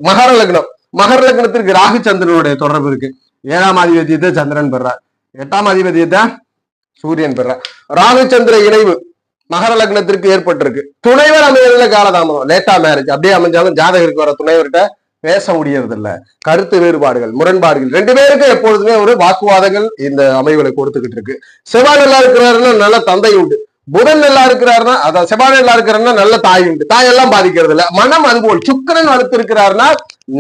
மகர லக்னம், மகர லக்னத்திற்கு ராகு சந்திரனுடைய தொடர்பு இருக்கு. 7ஆம் அதிபதியத்தை சந்திரன் பெறார், 8ஆம் அதிபதியத்தை சூரியன் பெறார். ராகு சந்திர இணைவு மகர லக்னத்திற்கு ஏற்பட்டிருக்கு. துணைவர் அமைவதில் காலதாமதம், லேட்டா மேரேஜ் அப்படியே அமைஞ்சாலும் ஜாதகருக்கு வர துணைவர்கிட்ட பேச முடியறது இல்ல. கருத்து வேறுபாடுகள், முரண்பாடுகள், 2 பேருக்கும் எப்பொழுதுமே ஒரு வாக்குவாதங்கள் இந்த அமைவுகளை கொடுத்துக்கிட்டு இருக்கு. செவ்வாய் நல்லா இருக்கிறாருன்னா நல்ல தந்தை உண்டு, புதன் நல்லா இருக்கிறாருன்னா அதாவது செவ்வாய் நல்லா இருக்கிறாருன்னா நல்ல தாய் உண்டு, தாய் எல்லாம் பாதிக்கிறது இல்ல. மனம் அதுபோல் சுக்கிரன் வளர்த்து இருக்கிறாருன்னா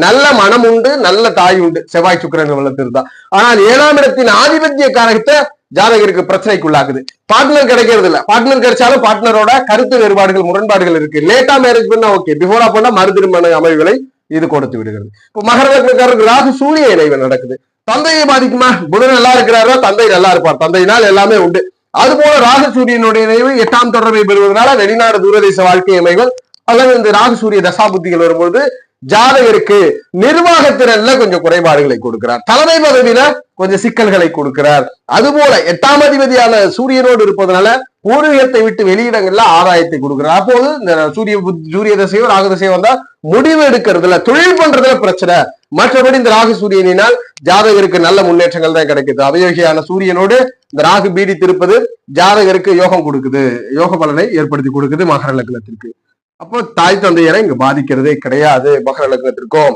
நல்ல மனம் உண்டு, நல்ல தாய் உண்டு, செவ்வாய் சுக்கிரன் வளர்த்திருந்தா. ஆனால் 7ஆம் இடத்தின் ஆதிபத்திய காரகத்தை ஜாதகருக்கு பிரச்சனைக்குள்ளாக்குது. பார்ட்னர் கிடைக்கிறது இல்ல, பார்ட்னர் கிடைச்சாலும் பார்ட்னரோட கருத்து வேறுபாடுகள், முரண்பாடுகள் இருக்கு. லேட்டா மேரேஜ் பண்ணா ஓகே, பிஃபோரா பண்ணா மறு திருமண அமைவுகளை இது கொடுத்து விடுகிறது. இப்போ மகர லக்னக்காரருக்கு ராகு சூரிய இணைவு நடக்குது. தந்தையை பாதிக்குமா? புதன் நல்லா இருக்கிறாரா தந்தை நல்லா இருப்பார், தந்தையினால் எல்லாமே உண்டு. அதுபோல ராகு சூரியனுடைய இணைவு 8ஆம் தொடர்பை பெறுவதனால வெளிநாடு தூரதேச வாழ்க்கை அமைகள் அல்லது இந்த ராகு சூரிய தசாபுத்திகள் வரும்போது ஜாதகருக்கு நிர்வாகத்திறன்ல கொஞ்சம் குறைபாடுகளை கொடுக்கிறார், தலைமை பதவியில கொஞ்சம் சிக்கல்களை கொடுக்கிறார். அதுபோல 8ஆம் அதிபதியான சூரியனோடு இருப்பதனால பூர்வீகத்தை விட்டு வெளியிடங்கள்ல ஆதாயத்தை கொடுக்கிறார். அப்போது இந்த சூரிய தசையோ ராகு தசையோ வந்தா முடிவு எடுக்கிறதுல, தொழில் பண்றதுல பிரச்சனை. மற்றபடி இந்த ராகு சூரியனினால் ஜாதகருக்கு நல்ல முன்னேற்றங்கள் தான் கிடைக்குது. அவயோகியான சூரியனோடு இந்த ராகு பீடித்திருப்பது ஜாதகருக்கு யோகம் கொடுக்குது, யோக பலனை ஏற்படுத்தி கொடுக்குது மகர லக்னத்திற்கு. அப்போ தாய் தந்தையரை இங்க பாதிக்கிறதே கிடையாது மகர லக்னத்திற்கும்.